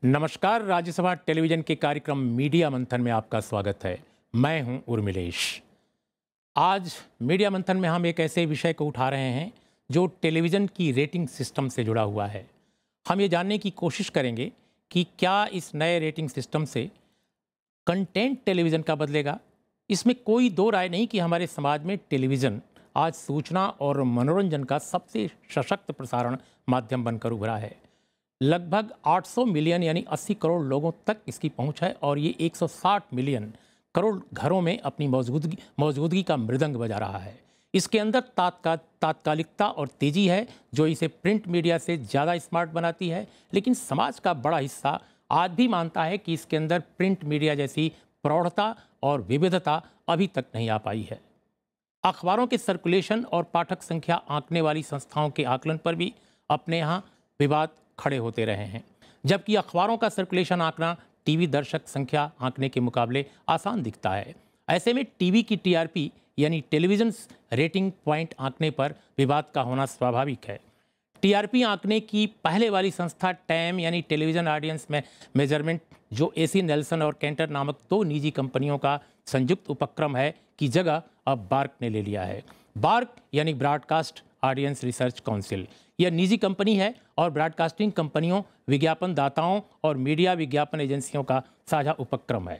नमस्कार। राज्यसभा टेलीविजन के कार्यक्रम मीडिया मंथन में आपका स्वागत है। मैं हूं उर्मिलेश। आज मीडिया मंथन में हम एक ऐसे विषय को उठा रहे हैं जो टेलीविज़न की रेटिंग सिस्टम से जुड़ा हुआ है। हम ये जानने की कोशिश करेंगे कि क्या इस नए रेटिंग सिस्टम से कंटेंट टेलीविज़न का बदलेगा। इसमें कोई दो राय नहीं कि हमारे समाज में टेलीविज़न आज सूचना और मनोरंजन का सबसे सशक्त प्रसारण माध्यम बनकर उभरा है। लगभग 800 मिलियन यानी 80 करोड़ लोगों तक इसकी पहुंच है और ये 160 मिलियन करोड़ घरों में अपनी मौजूदगी का मृदंग बजा रहा है। इसके अंदर तात्कालिकता और तेजी है जो इसे प्रिंट मीडिया से ज़्यादा स्मार्ट बनाती है, लेकिन समाज का बड़ा हिस्सा आज भी मानता है कि इसके अंदर प्रिंट मीडिया जैसी प्रौढ़ता और विविधता अभी तक नहीं आ पाई है। अखबारों के सर्कुलेशन और पाठक संख्या आंकने वाली संस्थाओं के आकलन पर भी अपने यहाँ विवाद खड़े होते रहे हैं, जबकि अखबारों का सर्कुलेशन आंकना टीवी दर्शक संख्या आंकने के मुकाबले आसान दिखता है। ऐसे में टीवी की टीआरपी यानी टेलीविज़न रेटिंग पॉइंट आंकने पर विवाद का होना स्वाभाविक है। टीआरपी आंकने की पहले वाली संस्था टैम यानी टेलीविज़न ऑडियंस मेजरमेंट, जो एसी नेल्सन और कैंटर नामक दो निजी कंपनियों का संयुक्त उपक्रम है, की जगह अब बार्क ने ले लिया है। बार्क यानी ब्रॉडकास्ट ऑडियंस रिसर्च काउंसिल यह निजी कंपनी है और ब्रॉडकास्टिंग कंपनियों, विज्ञापन दाताओं और मीडिया विज्ञापन एजेंसियों का साझा उपक्रम है।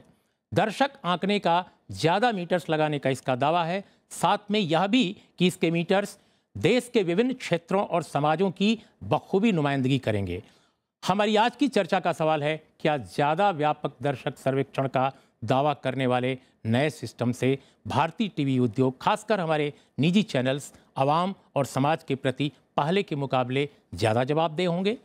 दर्शक आंकने का ज़्यादा मीटर्स लगाने का इसका दावा है, साथ में यह भी कि इसके मीटर्स देश के विभिन्न क्षेत्रों और समाजों की बखूबी नुमाइंदगी करेंगे। हमारी आज की चर्चा का सवाल है, क्या ज़्यादा व्यापक दर्शक सर्वेक्षण का दावा करने वाले नए सिस्टम से भारतीय टीवी उद्योग, खासकर हमारे निजी चैनल्स, आवाम और समाज के प्रति पहले के मुकाबले ज़्यादा जवाबदेह होंगे?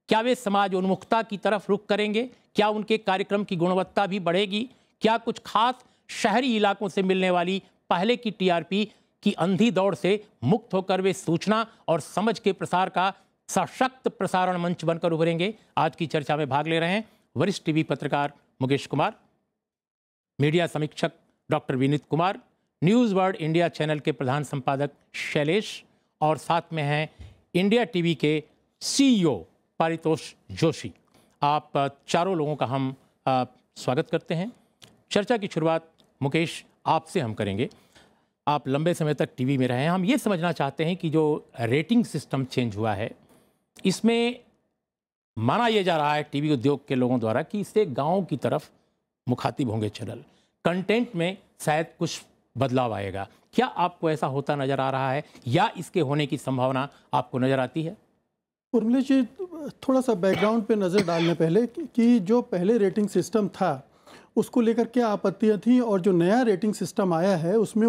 क्या वे समाज उन्मुखता की तरफ रुख करेंगे? क्या उनके कार्यक्रम की गुणवत्ता भी बढ़ेगी? क्या कुछ खास शहरी इलाकों से मिलने वाली पहले की टीआरपी की अंधी दौड़ से मुक्त होकर वे सूचना और समझ के प्रसार का सशक्त प्रसारण मंच बनकर उभरेंगे? आज की चर्चा में भाग ले रहे हैं वरिष्ठ टीवी पत्रकार मुकेश कुमार, मीडिया समीक्षक doctor Vineet Kumar, news world India channel के प्रधान संपादक शैलेश, और साथ में हैं इंडिया टीवी के सीईओ पारितोष जोशी। आप चारों लोगों का हम स्वागत करते हैं। चर्चा की शुरुआत मुकेश आपसे हम करेंगे। आप लंबे समय तक टीवी में रहे हैं। हम ये समझना चाहते हैं कि जो रेटिंग सिस्टम चेंज हुआ है, इसमें माना यह जा रहा है टीवी उद्योग के लोगों द्वारा कि इससे गाँव की तरफ मुखातिब होंगे चैनल, कंटेंट में शायद कुछ बदलाव आएगा। क्या आपको ऐसा होता नजर आ रहा है या इसके होने की संभावना आपको नजर आती है? उर्मिला जी, थोड़ा सा बैकग्राउंड पे नज़र डालने पहले कि जो पहले रेटिंग सिस्टम था उसको लेकर क्या आपत्तियां थी और जो नया रेटिंग सिस्टम आया है उसमें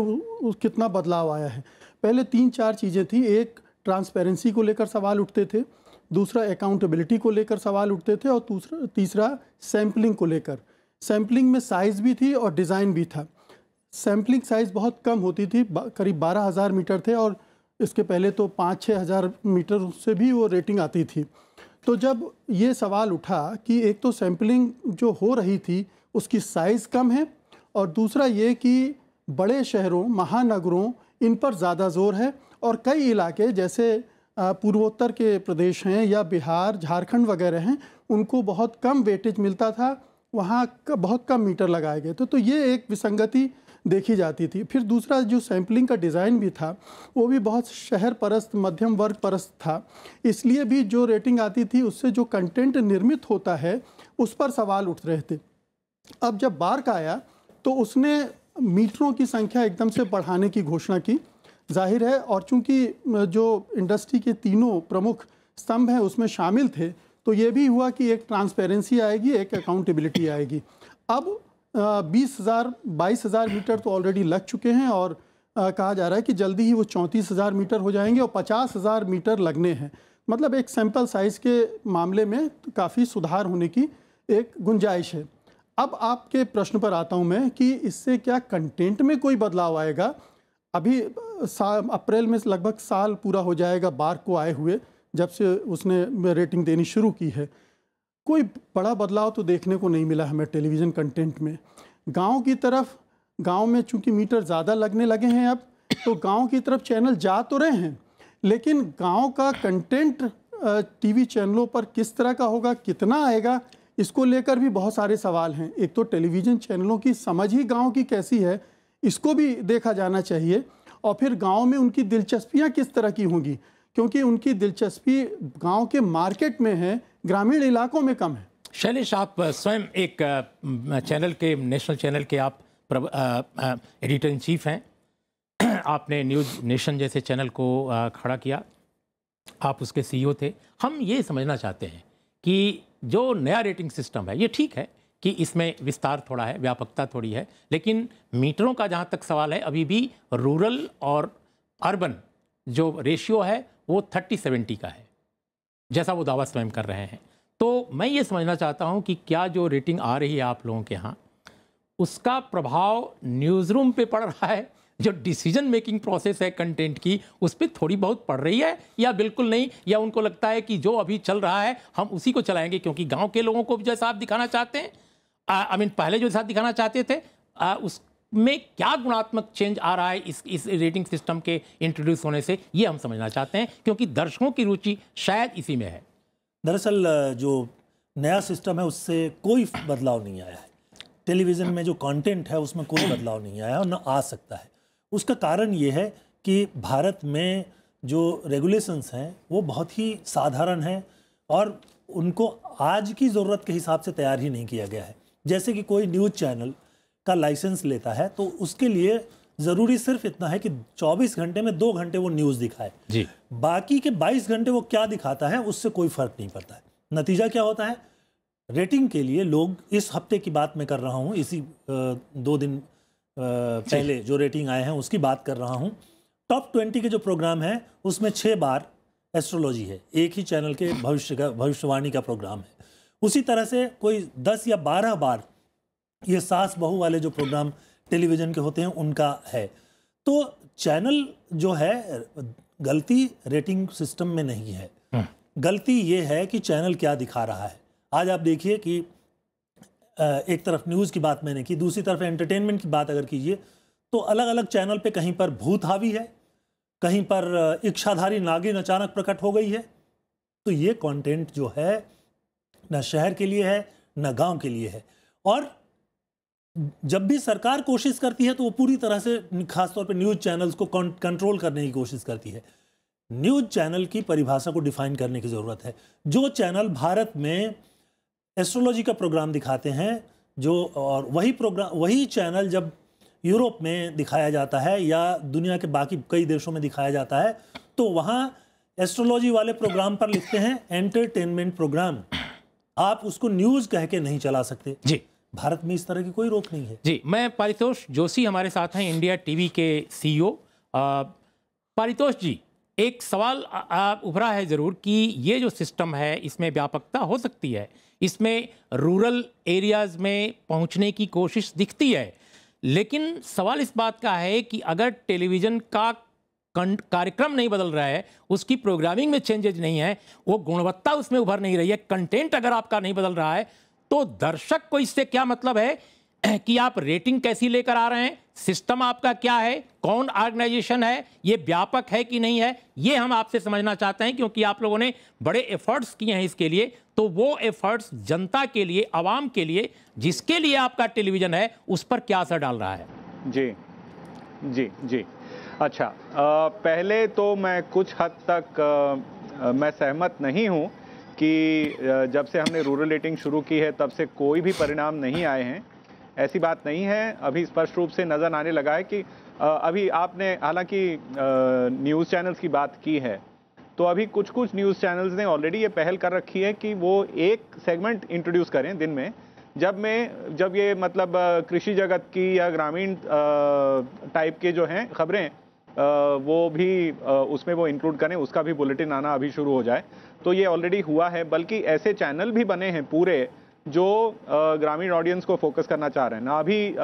कितना बदलाव आया है। पहले 3-4 चीज़ें थी। एक, ट्रांसपेरेंसी को लेकर सवाल उठते थे। दूसरा, अकाउंटेबिलिटी को लेकर सवाल उठते थे। और तीसरा सैम्पलिंग को लेकर। सैम्पलिंग में साइज़ भी थी और डिज़ाइन भी था। सैम्पलिंग साइज़ बहुत कम होती थी, करीब 12,000 मीटर थे, और इसके पहले तो 5-6 हज़ार मीटर से भी वो रेटिंग आती थी। तो जब ये सवाल उठा कि एक तो सैम्पलिंग जो हो रही थी उसकी साइज़ कम है, और दूसरा ये कि बड़े शहरों, महानगरों, इन पर ज़्यादा जोर है, और कई इलाके जैसे पूर्वोत्तर के प्रदेश हैं या बिहार, झारखंड वगैरह हैं, उनको बहुत कम वेटेज मिलता था, वहाँ बहुत कम मीटर लगाए गए थे। तो ये एक विसंगति देखी जाती थी। फिर दूसरा, जो सैम्पलिंग का डिज़ाइन भी था वो भी बहुत शहर परस्त, मध्यम वर्ग परस्त था, इसलिए भी जो रेटिंग आती थी उससे जो कंटेंट निर्मित होता है उस पर सवाल उठ रहे थे। अब जब बार्क आया तो उसने मीटरों की संख्या एकदम से बढ़ाने की घोषणा की, जाहिर है, और चूंकि जो इंडस्ट्री के तीनों प्रमुख स्तंभ हैं उसमें शामिल थे, तो ये भी हुआ कि एक ट्रांसपेरेंसी आएगी, एक अकाउंटेबिलिटी आएगी। अब 22,000 मीटर तो ऑलरेडी लग चुके हैं, और कहा जा रहा है कि जल्दी ही वो 34,000 मीटर हो जाएंगे, और 50,000 मीटर लगने हैं। मतलब एक सैंपल साइज़ के मामले में काफ़ी सुधार होने की एक गुंजाइश है। अब आपके प्रश्न पर आता हूं मैं कि इससे क्या कंटेंट में कोई बदलाव आएगा। अभी अप्रैल में लगभग साल पूरा हो जाएगा बार्क को आए हुए, जब से उसने रेटिंग देनी शुरू की है। कोई बड़ा बदलाव तो देखने को नहीं मिला हमें टेलीविज़न कंटेंट में। गांव की तरफ, गांव में चूंकि मीटर ज़्यादा लगने लगे हैं अब, तो गांव की तरफ चैनल जा तो रहे हैं, लेकिन गांव का कंटेंट टीवी चैनलों पर किस तरह का होगा, कितना आएगा, इसको लेकर भी बहुत सारे सवाल हैं। एक तो टेलीविज़न चैनलों की समझ ही गांव की कैसी है, इसको भी देखा जाना चाहिए, और फिर गांव में उनकी दिलचस्पियां किस तरह की होंगी, क्योंकि उनकी दिलचस्पी गांव के मार्केट में है, ग्रामीण इलाकों में कम है। शैलेश, आप स्वयं एक चैनल के, नेशनल चैनल के आप एडिटर इन चीफ हैं। आपने न्यूज़ नेशन जैसे चैनल को खड़ा किया, आप उसके सीईओ थे। हम ये समझना चाहते हैं कि जो नया रेटिंग सिस्टम है, ये ठीक है कि इसमें विस्तार थोड़ा है, व्यापकता थोड़ी है, लेकिन मीटरों का जहाँ तक सवाल है, अभी भी रूरल और अर्बन जो रेशियो है वो 30-70 का है, जैसा वो दावा स्वयं कर रहे हैं। तो मैं ये समझना चाहता हूँ कि क्या जो रेटिंग आ रही है आप लोगों के यहाँ, उसका प्रभाव न्यूज़ रूम पे पड़ रहा है? जो डिसीजन मेकिंग प्रोसेस है कंटेंट की, उस पर थोड़ी बहुत पड़ रही है या बिल्कुल नहीं? या उनको लगता है कि जो अभी चल रहा है हम उसी को चलाएंगे, क्योंकि गांव के लोगों को जैसा आप दिखाना चाहते हैं, पहले जो साथ दिखाना चाहते थे, उसमें क्या गुणात्मक चेंज आ रहा है इस रेटिंग सिस्टम के इंट्रोड्यूस होने से, ये हम समझना चाहते हैं, क्योंकि दर्शकों की रुचि शायद इसी में है। दरअसल जो नया सिस्टम है उससे कोई बदलाव नहीं आया है। टेलीविज़न में जो कंटेंट है उसमें कोई बदलाव नहीं आया और न आ सकता है। उसका कारण ये है कि भारत में जो रेगुलेशंस हैं वो बहुत ही साधारण हैं और उनको आज की ज़रूरत के हिसाब से तैयार ही नहीं किया गया है। जैसे कि कोई न्यूज़ चैनल का लाइसेंस लेता है तो उसके लिए ज़रूरी सिर्फ इतना है कि 24 घंटे में 2 घंटे वो न्यूज़ दिखाए जी। बाकी के 22 घंटे वो क्या दिखाता है उससे कोई फ़र्क नहीं पड़ता है। नतीजा क्या होता है? रेटिंग के लिए लोग, इस हफ्ते की बात मैं कर रहा हूँ, इसी 2 दिन पहले जो रेटिंग आए हैं उसकी बात कर रहा हूँ। टॉप 20 के जो प्रोग्राम है उसमें 6 बार एस्ट्रोलॉजी है, एक ही चैनल के भविष्यवाणी का प्रोग्राम है। उसी तरह से कोई 10 या 12 बार ये सास बहू वाले जो प्रोग्राम टेलीविज़न के होते हैं उनका है। तो चैनल जो है, गलती रेटिंग सिस्टम में नहीं है, गलती ये है कि चैनल क्या दिखा रहा है। आज आप देखिए कि एक तरफ न्यूज़ की बात मैंने की, दूसरी तरफ एंटरटेनमेंट की बात अगर कीजिए तो अलग अलग चैनल पे कहीं पर भूत हावी है, कहीं पर इच्छाधारी नागिन अचानक प्रकट हो गई है। तो ये कंटेंट जो है न शहर के लिए है न गांव के लिए है। और जब भी सरकार कोशिश करती है तो वो पूरी तरह से खासतौर पे न्यूज़ चैनल्स को कंट्रोल करने की कोशिश करती है। न्यूज़ चैनल की परिभाषा को डिफाइन करने की ज़रूरत है। जो चैनल भारत में एस्ट्रोलॉजी का प्रोग्राम दिखाते हैं, जो और वही चैनल जब यूरोप में दिखाया जाता है या दुनिया के बाकी कई देशों में दिखाया जाता है तो वहाँ एस्ट्रोलॉजी वाले प्रोग्राम पर लिखते हैं एंटरटेनमेंट प्रोग्राम। आप उसको न्यूज़ कह के नहीं चला सकते जी। भारत में इस तरह की कोई रोक नहीं है जी। मैं पारितोष जोशी हमारे साथ हैं, इंडिया टीवी के सीईओ। पारितोष जी, एक सवाल उभरा है ज़रूर कि ये जो सिस्टम है इसमें व्यापकता हो सकती है, इसमें रूरल एरियाज़ में पहुंचने की कोशिश दिखती है, लेकिन सवाल इस बात का है कि अगर टेलीविज़न का कार्यक्रम नहीं बदल रहा है, उसकी प्रोग्रामिंग में चेंजेज नहीं है, वो गुणवत्ता उसमें उभर नहीं रही है, कंटेंट अगर आपका नहीं बदल रहा है, तो दर्शक को इससे क्या मतलब है कि आप रेटिंग कैसी लेकर आ रहे हैं, सिस्टम आपका क्या है, कौन ऑर्गेनाइजेशन है, ये व्यापक है कि नहीं है, ये हम आपसे समझना चाहते हैं, क्योंकि आप लोगों ने बड़े एफर्ट्स किए हैं इसके लिए। तो वो एफर्ट्स जनता के लिए, आवाम के लिए, जिसके लिए आपका टेलीविज़न है, उस पर क्या असर डाल रहा है? जी जी जी। अच्छा, पहले तो मैं कुछ हद तक मैं सहमत नहीं हूँ कि जब से हमने रूरल रेटिंग शुरू की है तब से कोई भी परिणाम नहीं आए हैं। ऐसी बात नहीं है। अभी स्पष्ट रूप से नज़र आने लगा है कि अभी आपने हालांकि न्यूज़ चैनल्स की बात की है, तो अभी कुछ कुछ न्यूज़ चैनल्स ने ऑलरेडी ये पहल कर रखी है कि वो एक सेगमेंट इंट्रोड्यूस करें दिन में, जब ये मतलब कृषि जगत की या ग्रामीण टाइप के जो हैं खबरें वो भी उसमें वो इंक्लूड करें, उसका भी बुलेटिन आना अभी शुरू हो जाए। तो ये ऑलरेडी हुआ है, बल्कि ऐसे चैनल भी बने हैं पूरे जो ग्रामीण ऑडियंस को फोकस करना चाह रहे हैं ना। अभी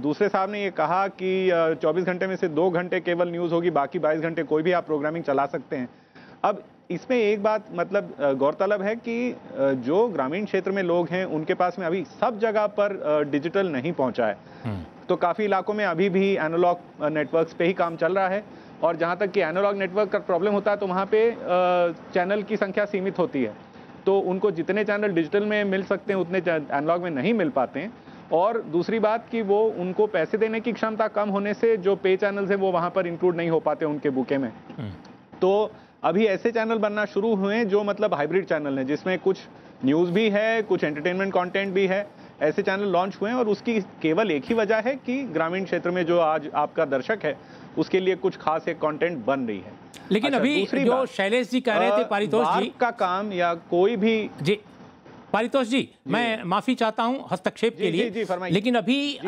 दूसरे साहब ने ये कहा कि 24 घंटे में से 2 घंटे केवल न्यूज़ होगी, बाकी 22 घंटे कोई भी आप प्रोग्रामिंग चला सकते हैं। अब इसमें एक बात मतलब गौरतलब है कि जो ग्रामीण क्षेत्र में लोग हैं उनके पास में अभी सब जगह पर डिजिटल नहीं पहुंचा है। तो काफ़ी इलाकों में अभी भी एनालॉग नेटवर्क्स पे ही काम चल रहा है, और जहाँ तक कि एनालॉग नेटवर्क का प्रॉब्लम होता है तो वहाँ पे चैनल की संख्या सीमित होती है। तो तो उनको जितने चैनल डिजिटल में मिल सकते हैं उतने एनालॉग में नहीं मिल पाते हैं। और दूसरी बात कि वो उनको पैसे देने की क्षमता कम होने से जो पे चैनल्स हैं वो वहाँ पर इंक्लूड नहीं हो पाते उनके बुके में। तो अभी ऐसे चैनल बनना शुरू हुए हैं जो मतलब हाइब्रिड चैनल हैं, जिसमें कुछ न्यूज़ भी है, कुछ एंटरटेनमेंट कंटेंट भी है। ऐसे चैनल लॉन्च हुए हैं और उसकी केवल एक ही वजह है कि ग्रामीण क्षेत्र में जो आज आपका दर्शक है उसके लिए कुछ खास एक कंटेंट बन रही है। लेकिन अभी जो शैलेश जी कह रहे थे, पारितोष जी का काम या कोई भी जी, पारितोष जी मैं माफी चाहता हूं हस्तक्षेप के लिए, लेकिन अभी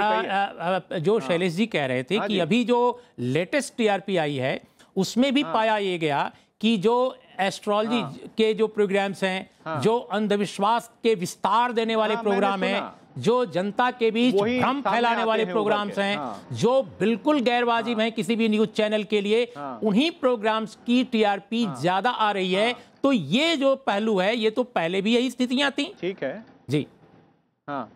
जो शैलेश जी कह रहे थे कि अभी जो लेटेस्ट टीआरपी आई है उसमें भी पाया ये गया कि जो एस्ट्रोलॉजी के जो प्रोग्राम्स हैं, जो अंधविश्वास के विस्तार देने वाले प्रोग्राम हैं, जो जनता के बीच भ्रम फैलाने वाले प्रोग्राम्स हैं, जो बिल्कुल गैर वाजिब हैं किसी भी न्यूज चैनल के लिए, उन्हीं प्रोग्राम्स की टीआरपी ज्यादा आ रही है। तो ये जो पहलू है, ये तो पहले भी यही स्थितियां थी। ठीक है जी, हाँ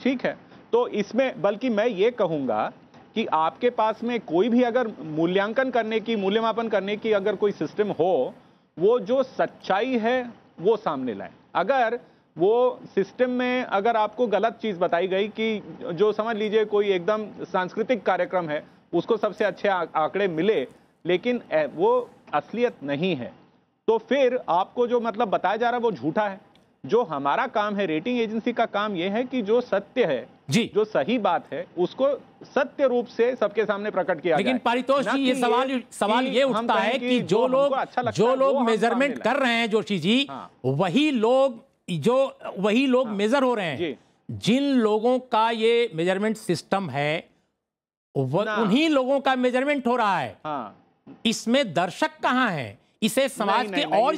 ठीक है। तो इसमें बल्कि मैं ये कहूंगा कि आपके पास में कोई भी अगर मूल्यांकन करने की, मूल्यमापन करने की अगर कोई सिस्टम हो, वो जो सच्चाई है वो सामने लाए। अगर वो सिस्टम में अगर आपको गलत चीज बताई गई कि जो समझ लीजिए कोई एकदम सांस्कृतिक कार्यक्रम है उसको सबसे अच्छे आंकड़े मिले, लेकिन वो असलियत नहीं है, तो फिर आपको जो मतलब बताया जा रहा है वो झूठा है। जो हमारा काम है, रेटिंग एजेंसी का काम यह है कि जो सत्य है जी, जो सही बात है उसको सत्य रूप से सबके सामने प्रकट किया जाए। लेकिन पारितोष जी ये सवाल ये उठता है कि जो लोग मेजरमेंट कर रहे हैं जोशी जी, वही लोग मेजर हो रहे हैं। जिन लोगों का ये मेजरमेंट सिस्टम है उन्हीं लोगों का मेजरमेंट हो रहा है। इसमें दर्शक कहां है? इसे समाज के और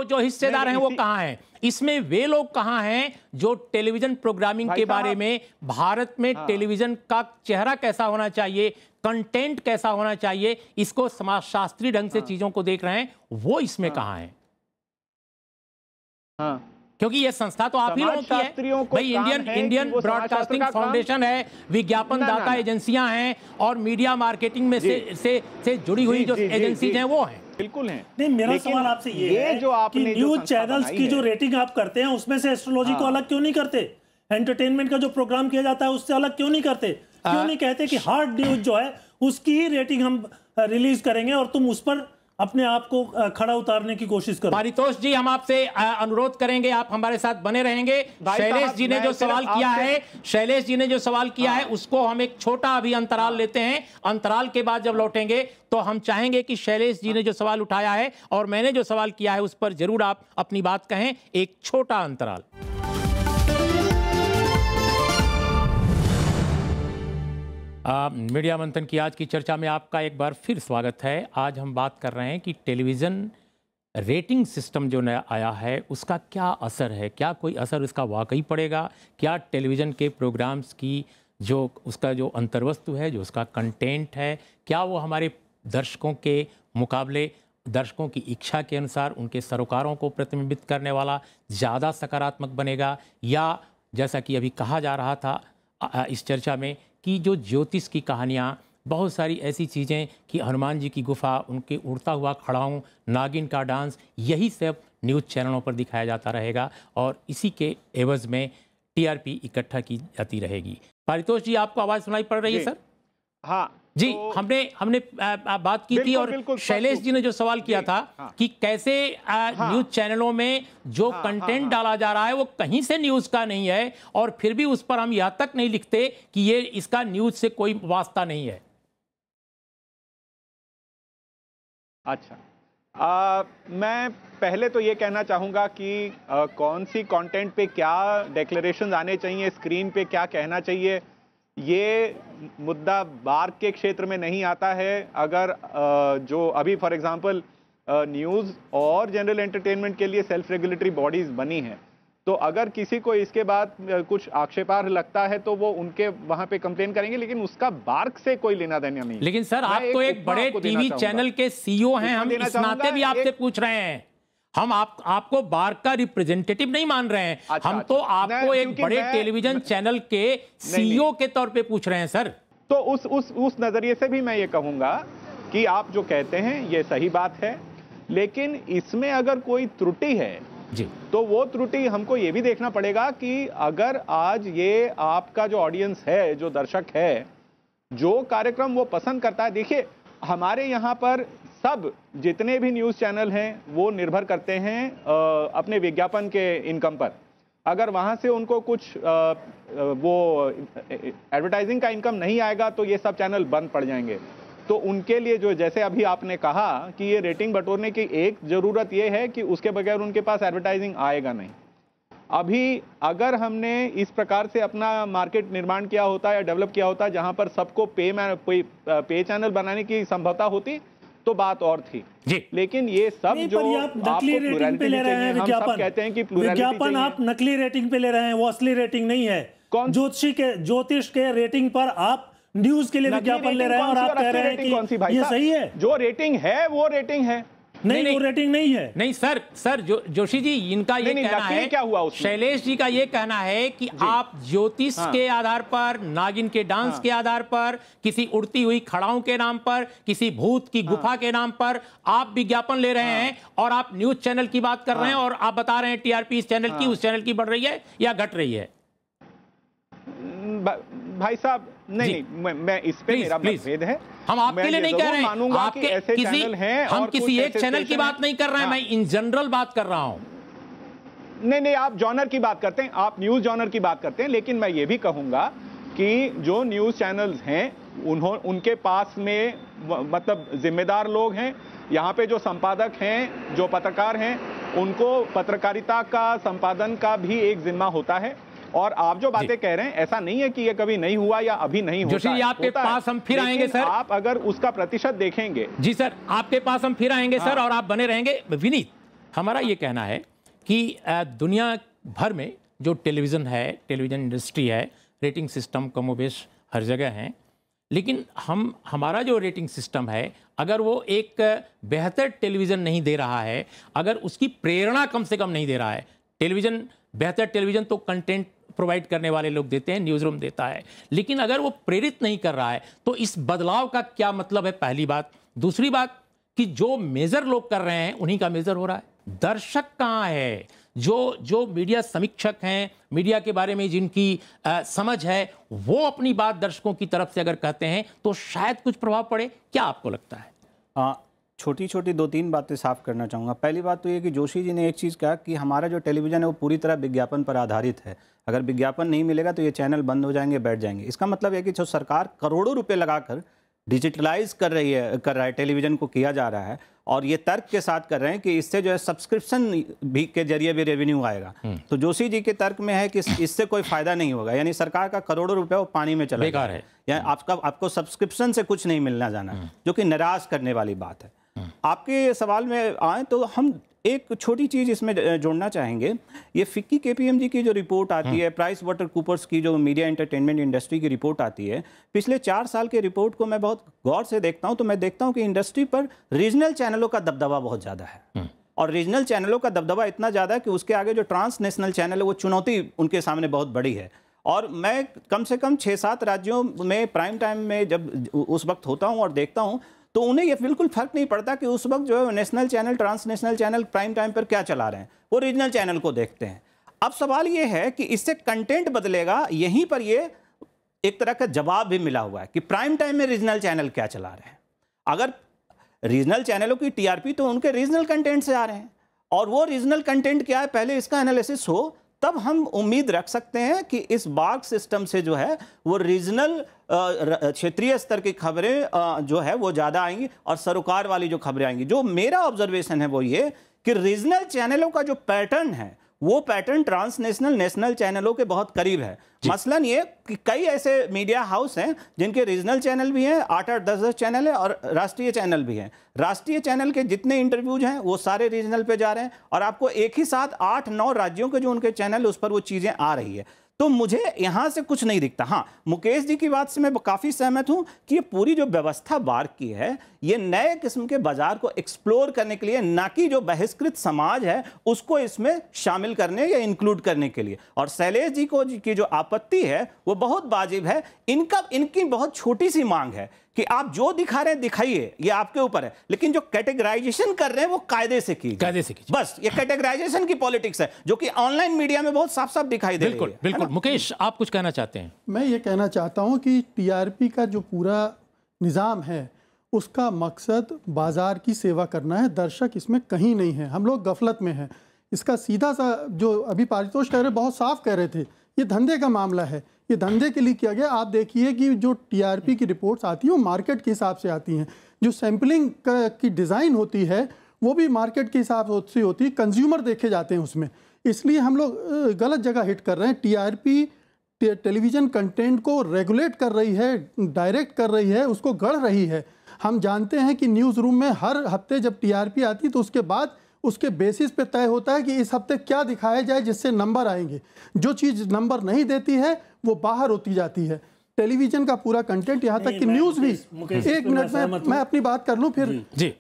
जो हिस्सेदार हैं वो कहां हैं? इसमें वे लोग कहां हैं जो टेलीविजन प्रोग्रामिंग के बारे में, भारत में टेलीविजन का चेहरा कैसा होना चाहिए, कंटेंट कैसा होना चाहिए, इसको समाजशास्त्री ढंग से चीजों को देख रहे हैं, वो इसमें कहां हैं? क्योंकि ये संस्था तो आप ही लोगों की है भाई। इंडियन ब्रॉडकास्टिंग फाउंडेशन है, विज्ञापन दाता एजेंसियां हैं और मीडिया मार्केटिंग में से जुड़ी हुई जो एजेंसीज हैं वो हैं। बिल्कुल है। नहीं, मेरा सवाल आपसे ये है जो कि न्यूज चैनल्स की जो रेटिंग आप करते हैं उसमें से एस्ट्रोलॉजी को अलग क्यों नहीं करते? एंटरटेनमेंट का जो प्रोग्राम किया जाता है उससे अलग क्यों नहीं करते? क्यों नहीं कहते कि हार्ड न्यूज जो है उसकी ही रेटिंग हम रिलीज करेंगे और तुम उस पर अपने आप को खड़ा उतारने की कोशिश करो? पारितोष जी हम आपसे अनुरोध करेंगे, आप हमारे साथ बने रहेंगे। शैलेश जी ने जो सवाल किया है उसको हम एक छोटा अभी अंतराल लेते हैं। अंतराल के बाद जब लौटेंगे तो हम चाहेंगे कि शैलेश जी ने जो सवाल उठाया है और मैंने जो सवाल किया है उस पर जरूर आप अपनी बात कहें। एक छोटा अंतराल। मीडिया मंथन की आज की चर्चा में आपका एक बार फिर स्वागत है। आज हम बात कर रहे हैं कि टेलीविज़न रेटिंग सिस्टम जो नया आया है उसका क्या असर है, क्या कोई असर इसका वाकई पड़ेगा? क्या टेलीविज़न के प्रोग्राम्स की जो उसका जो अंतर्वस्तु है, जो उसका कंटेंट है, क्या वो हमारे दर्शकों के मुकाबले, दर्शकों की इच्छा के अनुसार उनके सरोकारों को प्रतिबिंबित करने वाला ज़्यादा सकारात्मक बनेगा? या जैसा कि अभी कहा जा रहा था इस चर्चा में कि जो ज्योतिष की कहानियाँ, बहुत सारी ऐसी चीज़ें कि हनुमान जी की गुफा, उनके उड़ता हुआ खड़ाऊँ, नागिन का डांस, यही सब न्यूज़ चैनलों पर दिखाया जाता रहेगा और इसी के एवज में टीआरपी इकट्ठा की जाती रहेगी। पारितोष जी आपको आवाज़ सुनाई पड़ रही है सर? हाँ जी, तो हमने बात की थी और शैलेश जी ने जो सवाल किया था कि कैसे न्यूज चैनलों में जो कंटेंट डाला जा रहा है वो कहीं से न्यूज का नहीं है और फिर भी उस पर हम यह तक नहीं लिखते कि ये इसका न्यूज से कोई वास्ता नहीं है। अच्छा, मैं पहले तो ये कहना चाहूंगा कि कौन सी कंटेंट पे क्या डिक्लेरेशन आने चाहिए, स्क्रीन पे क्या कहना चाहिए, ये मुद्दा बार्क के क्षेत्र में नहीं आता है। अगर जो अभी फॉर एग्जांपल न्यूज़ और जनरल एंटरटेनमेंट के लिए सेल्फ रेगुलेटरी बॉडीज बनी हैं, तो अगर किसी को इसके बाद कुछ आक्षेपार्ह लगता है तो वो उनके वहां पे कंप्लेन करेंगे, लेकिन उसका बार्क से कोई लेना देना नहीं। लेकिन सर आप तो एक बड़े टीवी चैनल के सीईओ हैं, हम इस नाते भी आपसे पूछ रहे हैं। हम आपको बार्क का रिप्रेजेंटेटिव नहीं मान रहे हैं। हम तो आपको एक बड़े टेलीविजन चैनल के सीईओ के तौर पे पूछ रहे हैं सर। तो उस नजरिए से भी मैं ये कहूंगा कि आप जो कहते हैं ये सही बात है, लेकिन इसमें अगर कोई त्रुटि है जी, तो वो त्रुटि हमको ये भी देखना पड़ेगा कि अगर आज ये आपका जो ऑडियंस है, जो दर्शक है, जो कार्यक्रम वो पसंद करता है, देखिए हमारे यहाँ पर सब जितने भी न्यूज़ चैनल हैं वो निर्भर करते हैं अपने विज्ञापन के इनकम पर। अगर वहाँ से उनको कुछ वो एडवर्टाइजिंग का इनकम नहीं आएगा तो ये सब चैनल बंद पड़ जाएंगे। तो उनके लिए जो, जैसे अभी आपने कहा कि ये रेटिंग बटोरने की एक ज़रूरत ये है कि उसके बगैर उनके पास एडवर्टाइजिंग आएगा नहीं। अभी अगर हमने इस प्रकार से अपना मार्केट निर्माण किया होता या डेवलप किया होता जहां पर सबको पे चैनल बनाने की संभवता होती तो बात और थी जी। लेकिन ये सब जो आप नकली रेटिंग पे ले रहे हैं विज्ञापन, कहते हैं कि विज्ञापन आप नकली रेटिंग पे ले रहे हैं, वो असली रेटिंग नहीं है। कौन ज्योतिष के रेटिंग पर आप न्यूज के लिए विज्ञापन ले रहे हैं और आप कह रहे हैं कि ये सही है। जो रेटिंग है वो रेटिंग है, नहीं वो रेटिंग नहीं है। नहीं सर जोशी जी, इनका ये कहना है, क्या हुआ उसमें? शैलेश जी का ये कहना है कि आप ज्योतिष के आधार पर, नागिन के डांस के आधार पर, किसी उड़ती हुई खड़ाओं के नाम पर, किसी भूत की गुफा के नाम पर आप विज्ञापन ले रहे हैं और आप न्यूज चैनल की बात कर रहे हैं और आप बता रहे हैं टीआरपी इस चैनल की, उस चैनल की बढ़ रही है या घट रही है। भाई साहब नहीं, मैं इस पे मेरा मतभेद है। हम आपके लिए नहीं कह रहे हैं, आपके ऐसे चैनल हैं, हम किसी एक चैनल की बात नहीं कर रहे हैं, मैं इन जनरल बात कर रहा हूं। नहीं, आप जॉनर की बात करते हैं, आप न्यूज जॉनर की बात करते हैं, लेकिन मैं ये भी कहूंगा कि जो न्यूज चैनल्स हैं उनके पास में मतलब जिम्मेदार लोग हैं। यहाँ पे जो संपादक हैं, जो पत्रकार हैं, उनको पत्रकारिता का, संपादन का भी एक जिम्मा होता है। और आप जो बातें कह रहे हैं, ऐसा नहीं है कि ये कभी नहीं हुआ या अभी नहीं होता। जोशी जी, आपके पास हम फिर आएंगे सर। आप अगर उसका प्रतिशत देखेंगे। जी सर, आपके पास हम फिर आएंगे सर, और आप बने रहेंगे। विनीत, हमारा ये कहना है कि दुनिया भर में जो टेलीविज़न है, टेलीविज़न इंडस्ट्री है, रेटिंग सिस्टम कमोबेश हर जगह हैं, लेकिन हमारा जो रेटिंग सिस्टम है, अगर वो एक बेहतर टेलीविज़न नहीं दे रहा है, अगर उसकी प्रेरणा कम से कम नहीं दे रहा है, टेलीविज़न बेहतर टेलीविज़न तो कंटेंट प्रोवाइड करने वाले लोग देते हैं, न्यूज़ रूम देता है, लेकिन अगर वो प्रेरित नहीं कर रहा है तो इस बदलाव का क्या मतलब है, पहली बात। दूसरी बात कि जो मेजर लोग कर रहे हैं उन्हीं का मेजर हो रहा है। दर्शक कहाँ है? जो मीडिया समीक्षक हैं, मीडिया के बारे में जिनकी समझ है, वो अपनी बात दर्शकों की तरफ से अगर कहते हैं तो शायद कुछ प्रभाव पड़े। क्या आपको लगता है? छोटी छोटी 2-3 बातें साफ करना चाहूँगा। पहली बात तो ये कि जोशी जी ने एक चीज़ कहा कि हमारा जो टेलीविज़न है वो पूरी तरह विज्ञापन पर आधारित है। अगर विज्ञापन नहीं मिलेगा तो ये चैनल बंद हो जाएंगे, बैठ जाएंगे। इसका मतलब है कि जो सरकार करोड़ों रुपए लगाकर डिजिटलाइज कर रहा है, टेलीविज़न को किया जा रहा है, और ये तर्क के साथ कर रहे हैं कि इससे जो है सब्सक्रिप्शन भी के जरिए भी रेवेन्यू आएगा। तो जोशी जी के तर्क में है कि इससे कोई फायदा नहीं होगा, यानी सरकार का करोड़ों रुपए वो पानी में चला बेकार है, यानी आपको सब्सक्रिप्शन से कुछ नहीं मिलना जाना, जो कि निराश करने वाली बात है। आपके सवाल में आए तो हम एक छोटी चीज़ इसमें जोड़ना चाहेंगे। ये फिक्की केपीएमजी की जो रिपोर्ट आती है, प्राइस वाटर कूपर्स की जो मीडिया एंटरटेनमेंट इंडस्ट्री की रिपोर्ट आती है, पिछले 4 साल के रिपोर्ट को मैं बहुत गौर से देखता हूं तो मैं देखता हूं कि इंडस्ट्री पर रीजनल चैनलों का दबदबा बहुत ज़्यादा है। और रीजनल चैनलों का दबदबा इतना ज़्यादा है कि उसके आगे जो ट्रांसनेशनल चैनल है वो चुनौती उनके सामने बहुत बड़ी है। और मैं कम से कम 6-7 राज्यों में प्राइम टाइम में जब उस वक्त होता हूँ और देखता हूँ तो उन्हें ये बिल्कुल फर्क नहीं पड़ता कि उस वक्त जो है national channel, transnational channel prime time पर क्या चला रहे हैं, वो रीजनल चैनल को देखते हैं। अब सवाल ये है कि इससे कंटेंट बदलेगा, यहीं पर ये एक तरह का जवाब भी मिला हुआ है कि प्राइम टाइम में रीजनल चैनल क्या चला रहे हैं। अगर रीजनल चैनलों की टीआरपी तो उनके रीजनल कंटेंट से आ रहे हैं, और वो रीजनल कंटेंट क्या है पहले इसका एनालिसिस हो, तब हम उम्मीद रख सकते हैं कि इस बार्क सिस्टम से जो है वो रीजनल क्षेत्रीय स्तर की खबरें जो है वो ज़्यादा आएंगी और सरोकार वाली जो खबरें आएंगी। जो मेरा ऑब्जर्वेशन है वो ये कि रीजनल चैनलों का जो पैटर्न है वो पैटर्न ट्रांसनेशनल नेशनल चैनलों के बहुत करीब है। मसलन ये कि कई ऐसे मीडिया हाउस हैं जिनके रीजनल चैनल भी हैं, 8-8, 10-10 चैनल है, और राष्ट्रीय चैनल भी हैं। राष्ट्रीय चैनल के जितने इंटरव्यूज हैं वो सारे रीजनल पे जा रहे हैं, और आपको एक ही साथ 8-9 राज्यों के जो उनके चैनल उस पर वो चीज़ें आ रही है। तो मुझे यहाँ से कुछ नहीं दिखता। हाँ, मुकेश जी की बात से मैं काफ़ी सहमत हूँ कि ये पूरी जो व्यवस्था बार्क की है ये नए किस्म के बाजार को एक्सप्लोर करने के लिए, ना कि जो बहिष्कृत समाज है उसको इसमें शामिल करने या इंक्लूड करने के लिए। और शैलेश जी की जो आपत्ति है वो बहुत वाजिब है। इनकी बहुत छोटी सी मांग है कि आप जो दिखा रहे हैं दिखाइए, ये आपके ऊपर है, लेकिन जो कैटेगराइजेशन कर रहे हैं वो कायदे से कीजिए। बस ये कैटेगराइजेशन की पॉलिटिक्स है जो कि ऑनलाइन मीडिया में बहुत साफ साफ दिखाई दे रही है। बिल्कुल। मुकेश, आप कुछ कहना चाहते हैं? मैं ये कहना चाहता हूँ कि टीआरपी का जो पूरा निज़ाम है उसका मकसद बाजार की सेवा करना है, दर्शक इसमें कहीं नहीं है। हम लोग गफलत में हैं। इसका सीधा सा जो अभी पारितोष कह रहे बहुत साफ कह रहे थे, ये धंधे का मामला है, ये धंधे के लिए किया गया। आप देखिए कि जो टीआरपी की रिपोर्ट्स आती हैं वो मार्केट के हिसाब से आती हैं, जो सैम्पलिंग की डिज़ाइन होती है वो भी मार्केट के हिसाब से होती है, कंज्यूमर देखे जाते हैं उसमें। इसलिए हम लोग गलत जगह हिट कर रहे हैं। टीआरपी टेलीविज़न कंटेंट को रेगुलेट कर रही है, डायरेक्ट कर रही है, उसको गढ़ रही है। हम जानते हैं कि न्यूज़ रूम में हर हफ्ते जब टीआरपी आती तो उसके बाद उसके बेसिस पे तय होता है कि इस हफ्ते क्या दिखाया जाए जिससे नंबर आएंगे। जो चीज़ नंबर नहीं देती है वो बाहर होती जाती है। टेलीविज़न का पूरा कंटेंट, यहाँ तक कि न्यूज़ भी, एक मिनट में मैं अपनी बात कर लूँ फिर। जी,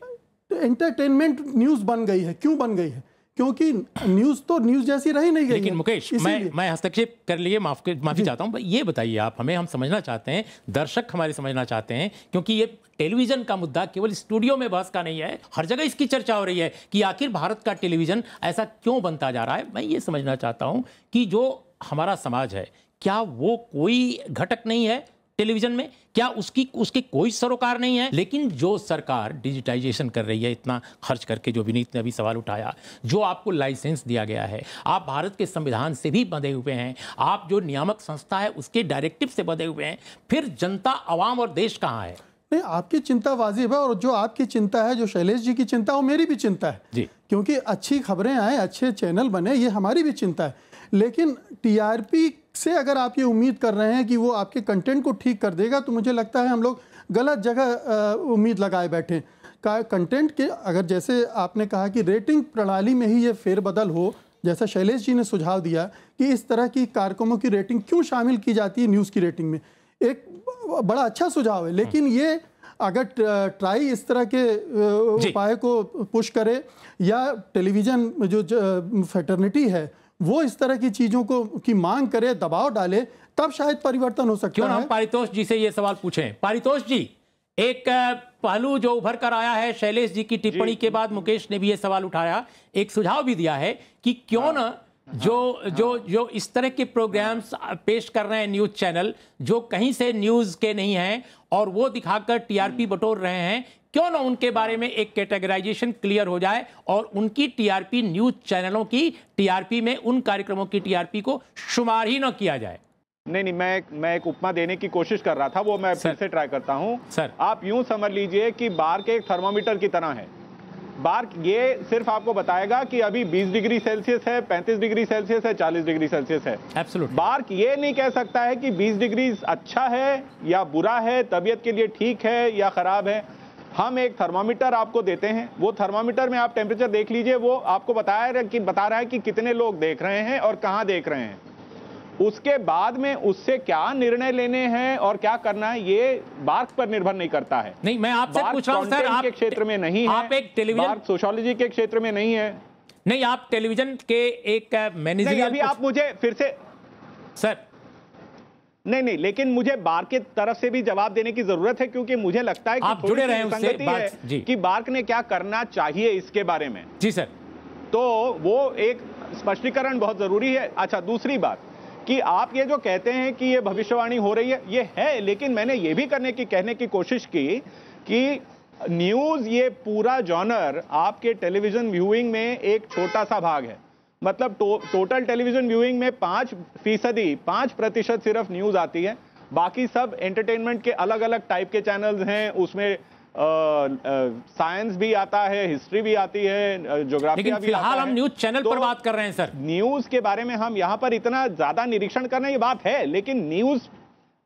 एंटरटेनमेंट न्यूज़ बन गई है। क्यों बन गई है? क्योंकि न्यूज़ तो न्यूज़ जैसी रही नहीं गई। लेकिन मुकेश, मैं हस्तक्षेप कर लिए, माफी चाहता हूं। ये बताइए आप हमें, हम समझना चाहते हैं, दर्शक हमारे समझना चाहते हैं, क्योंकि ये टेलीविजन का मुद्दा केवल स्टूडियो में बहस का नहीं है, हर जगह इसकी चर्चा हो रही है कि आखिर भारत का टेलीविजन ऐसा क्यों बनता जा रहा है। मैं ये समझना चाहता हूं कि जो हमारा समाज है, क्या वो कोई घटक नहीं है टेलीविजन में? क्या उसकी कोई सरोकार नहीं है? लेकिन जो सरकार डिजिटाइजेशन कर रही है, इतना खर्च करके, जो विनीत ने अभी सवाल उठाया, जो आपको लाइसेंस दिया गया है, आप भारत के संविधान से भी बंधे हुए हैं, आप जो नियामक संस्था है उसके डायरेक्टिव से बंधे हुए हैं, फिर जनता, आवाम और देश कहाँ है? नहीं, आपकी चिंता वाजिब है, और जो आपकी चिंता है, जो शैलेश जी की चिंता, वो मेरी भी चिंता है जी। क्योंकि अच्छी खबरें आए, अच्छे चैनल बने, ये हमारी भी चिंता है। लेकिन टीआरपी से अगर आप ये उम्मीद कर रहे हैं कि वो आपके कंटेंट को ठीक कर देगा, तो मुझे लगता है हम लोग गलत जगह उम्मीद लगाए बैठे। कंटेंट के, अगर जैसे आपने कहा कि रेटिंग प्रणाली में ही ये फेरबदल हो, जैसा शैलेश जी ने सुझाव दिया कि इस तरह की कार्यक्रमों की रेटिंग क्यों शामिल की जाती है न्यूज़ की रेटिंग में, एक बड़ा अच्छा सुझाव है। लेकिन ये अगर ट्राई इस तरह के उपाय को पुश करे, या टेलीविज़न जो फैटर्निटी है वो इस तरह की चीज़ों को की मांग करे, दबाव डाले, तब शायद परिवर्तन हो सकता है। क्यों हम पारितोष जी से ये सवाल पूछें? पारितोष जी, एक पहलू जो उभर कर आया है, शैलेश जी की टिप्पणी के बाद मुकेश ने भी ये सवाल उठाया, एक सुझाव भी दिया है कि क्यों न जो इस तरह के प्रोग्राम्स पेश कर रहे हैं न्यूज़ चैनल, जो कहीं से न्यूज़ के नहीं हैं और वो दिखाकर टीआरपी बटोर रहे हैं, क्यों ना उनके बारे में एक कैटेगराइजेशन क्लियर हो जाए और उनकी टीआरपी, न्यूज़ चैनलों की टीआरपी में उन कार्यक्रमों की टीआरपी को शुमार ही न किया जाए? नहीं, मैं एक उपमा देने की कोशिश कर रहा था, वो मैं फिर से ट्राई करता हूं। सर, आप यूं समझ लीजिए कि बार्क एक थर्मोमीटर की तरह है। बार्क ये सिर्फ आपको बताएगा कि अभी 20 डिग्री सेल्सियस है, 35 डिग्री सेल्सियस है, 40 डिग्री सेल्सियस है। एब्सोल्युटली। बार्क ये नहीं कह सकता है कि 20 डिग्री अच्छा है या बुरा है, तबीयत के लिए ठीक है या खराब है। हम एक थर्मामीटर आपको देते हैं, वो थर्मामीटर में आप टेम्परेचर देख लीजिए, वो आपको बता रहा है कि कितने लोग देख रहे हैं और कहां देख रहे हैं। उसके बाद में उससे क्या निर्णय लेने हैं और क्या करना है, ये बार्क पर निर्भर नहीं करता है। नहीं, मैं आपसे पूछ रहा हूं सर, आप के क्षेत्र में नहीं है, आप एक टेलीविजन, बार्क सोशियोलॉजी के क्षेत्र में नहीं है। नहीं, आप टेलीविजन के एक मैनेजरियल, अभी आप मुझे फिर से सर, नहीं, लेकिन मुझे बार्क की तरफ से भी जवाब देने की जरूरत है, क्योंकि मुझे लगता है कि आप जुड़े रहे उससे बात है कि बार्क ने क्या करना चाहिए इसके बारे में। जी सर। तो वो एक स्पष्टीकरण बहुत जरूरी है। अच्छा, दूसरी बात कि आप ये जो कहते हैं कि ये भविष्यवाणी हो रही है, ये है, लेकिन मैंने ये भी कहने की कोशिश की कि न्यूज़, ये पूरा जॉनर आपके टेलीविजन व्यूइंग में एक छोटा सा भाग है। मतलब टोटल टेलीविजन व्यूइंग में 5% सिर्फ न्यूज़ आती है, बाकी सब एंटरटेनमेंट के अलग अलग टाइप के चैनल्स हैं। उसमें साइंस भी आता है, हिस्ट्री भी आती है, ज्योग्राफी भी आता है। फिलहाल हम न्यूज़ चैनल पर बात कर रहे हैं सर। न्यूज़ के बारे में हम यहाँ पर इतना ज्यादा निरीक्षण करना, ये बात है, लेकिन न्यूज़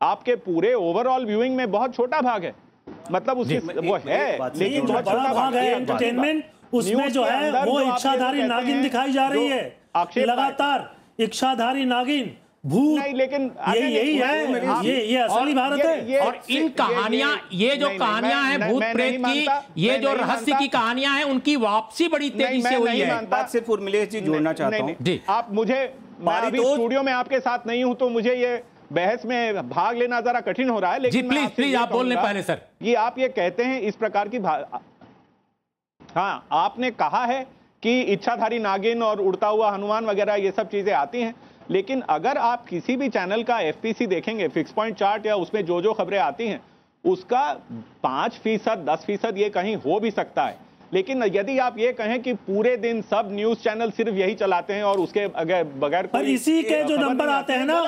आपके पूरे ओवरऑल व्यूइंग में बहुत छोटा भाग है। मतलब उसकी वो है, लेकिन बहुत छोटा भाग है। एंटरटेनमेंट उसमें जो है वो इच्छाधारी नागिन दिखाई जा रही है, लगातार इच्छाधारी नागिन, भूत, नहीं, लेकिन यही है, ये असली भारत है। और इन कहानियां, ये जो कहानियां हैं भूत प्रेत की, ये जो रहस्य की कहानियां हैं, उनकी वापसी बड़ी तेजी से हुई है। बात सिर्फ उर्मिलेश जी जोड़ना चाहता हूं। आप मुझे, मैं अभी स्टूडियो में आपके साथ नहीं हूं, तो मुझे ये बहस में भाग लेना जरा कठिन हो रहा है, लेकिन जी प्लीज आप बोलने पहले सर। ये आप ये कहते हैं इस प्रकार की हाँ, आपने कहा है कि इच्छाधारी नागिन और उड़ता हुआ हनुमान वगैरह ये सब चीजें आती हैं, लेकिन अगर आप किसी भी चैनल का एफपीसी देखेंगे, फिक्स पॉइंट चार्ट, या उसमें जो जो खबरें आती हैं उसका 5%, 10% ये कहीं हो भी सकता है। लेकिन यदि आप ये कहें कि पूरे दिन सब न्यूज चैनल सिर्फ यही चलाते हैं और उसके बगैर पर इसी के जो नंबर आते हैं ना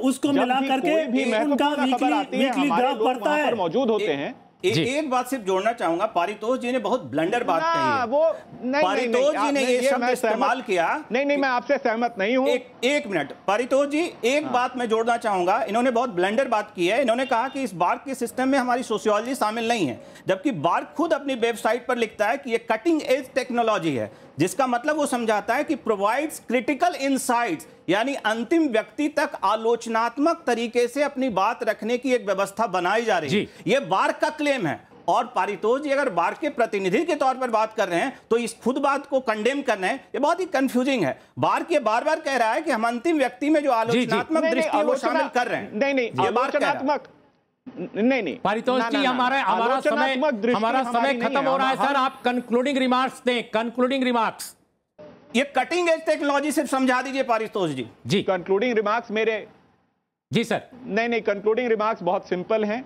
उसको मिला करके उनका वीकली ग्राफ पड़ता है, मौजूद होते हैं। एक बात सिर्फ जोड़ना चाहूंगा, पारितोष जी ने बहुत ब्लंडर बात कही है। वो पारितोष जी ने ये शब्द इस्तेमाल किया। नहीं, मैं आपसे सहमत नहीं हूं। एक मिनट पारितोष जी, एक बात मैं जोड़ना चाहूंगा। इन्होंने बहुत ब्लंडर बात की है। इन्होंने कहा कि इस बार्क के सिस्टम में हमारी सोशियोलॉजी शामिल नहीं है, जबकि बार्क खुद अपनी वेबसाइट पर लिखता है कि ये कटिंग एज टेक्नोलॉजी है, जिसका मतलब वो समझाता है कि प्रोवाइड्स क्रिटिकल इनसाइट्स, यानी अंतिम व्यक्ति तक आलोचनात्मक तरीके से अपनी बात रखने की एक व्यवस्था बनाई जा रही है। ये बार्क का क्लेम है। और पारितोष जी अगर बार्क के प्रतिनिधि के तौर पर बात कर रहे हैं तो इस खुद बात को कंडेम करना है, ये बहुत ही कंफ्यूजिंग है। बार्क ये बार बार कह रहा है कि हम अंतिम व्यक्ति में जो आलोचनात्मक दृष्टि है वो शामिल कर रहे हैं। नहीं, आलोचनात्मक नहीं पारितोष जी, हमारा समय खत्म हो रहा है सर। आप कंक्लूडिंग रिमार्क्स दें, कंक्लूडिंग रिमार्क्स। ये कटिंग एज टेक्नोलॉजी सिर्फ समझा दीजिए पारितोष जी। जी कंक्लूडिंग रिमार्क्स मेरे। जी सर। नहीं, कंक्लूडिंग रिमार्क्स बहुत सिंपल हैं।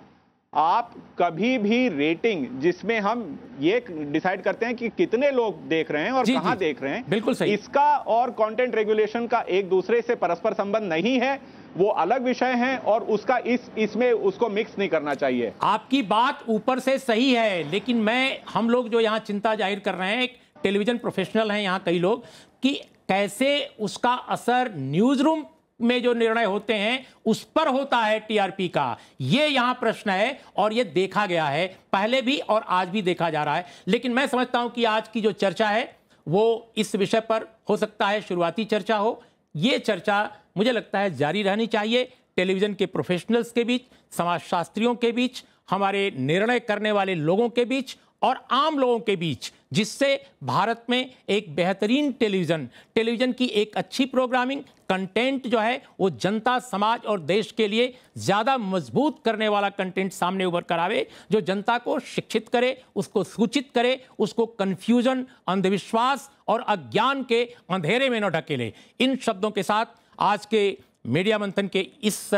आप कभी भी रेटिंग जिसमें हम ये डिसाइड करते हैं कि कितने लोग देख रहे हैं और कहां देख रहे हैं, बिल्कुल सही, इसका और कंटेंट रेगुलेशन का एक दूसरे से परस्पर संबंध नहीं है, वो अलग विषय हैं और उसका इसमें उसको मिक्स नहीं करना चाहिए। आपकी बात ऊपर से सही है, लेकिन हम लोग जो यहाँ चिंता जाहिर कर रहे हैं, टेलीविजन प्रोफेशनल हैं यहाँ कई लोग, कि कैसे उसका असर न्यूज रूम में जो निर्णय होते हैं उस पर होता है टीआरपी का। ये यहां प्रश्न है और ये देखा गया है पहले भी और आज भी देखा जा रहा है। लेकिन मैं समझता हूं कि आज की जो चर्चा है वो इस विषय पर हो सकता है शुरुआती चर्चा हो। ये चर्चा मुझे लगता है जारी रहनी चाहिए टेलीविजन के प्रोफेशनल्स के बीच, समाजशास्त्रियों के बीच, हमारे निर्णय करने वाले लोगों के बीच और आम लोगों के बीच, जिससे भारत में एक बेहतरीन टेलीविजन की एक अच्छी प्रोग्रामिंग कंटेंट जो है वो जनता, समाज और देश के लिए ज़्यादा मजबूत करने वाला कंटेंट सामने उभर कर आवे, जो जनता को शिक्षित करे, उसको सूचित करे, उसको कन्फ्यूजन, अंधविश्वास और अज्ञान के अंधेरे में न ढकेले। इन शब्दों के साथ आज के मीडिया मंथन के इस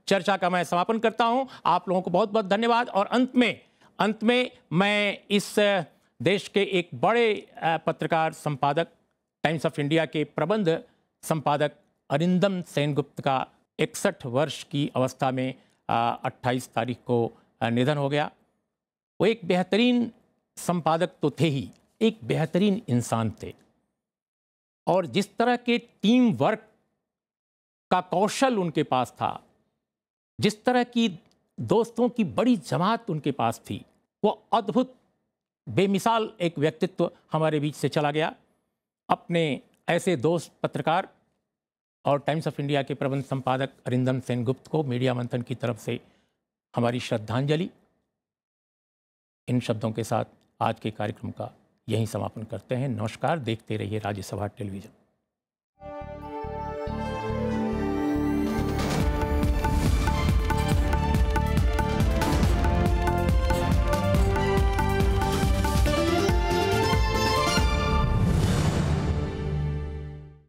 चर्चा का मैं समापन करता हूं। आप लोगों को बहुत बहुत धन्यवाद। और अंत में मैं इस देश के एक बड़े पत्रकार, संपादक, टाइम्स ऑफ इंडिया के प्रबंध संपादक अरिंदम सेनगुप्त का 61 वर्ष की अवस्था में 28 तारीख को निधन हो गया। वो एक बेहतरीन संपादक तो थे ही, एक बेहतरीन इंसान थे, और जिस तरह के टीम वर्क का कौशल उनके पास था, जिस तरह की दोस्तों की बड़ी जमात उनके पास थी, वो अद्भुत बेमिसाल एक व्यक्तित्व हमारे बीच से चला गया। अपने ऐसे दोस्त पत्रकार और टाइम्स ऑफ इंडिया के प्रबंध संपादक अरिंदम सेनगुप्त को मीडिया मंथन की तरफ से हमारी श्रद्धांजलि। इन शब्दों के साथ आज के कार्यक्रम का यहीं समापन करते हैं। नमस्कार, देखते रहिए राज्यसभा टेलीविजन।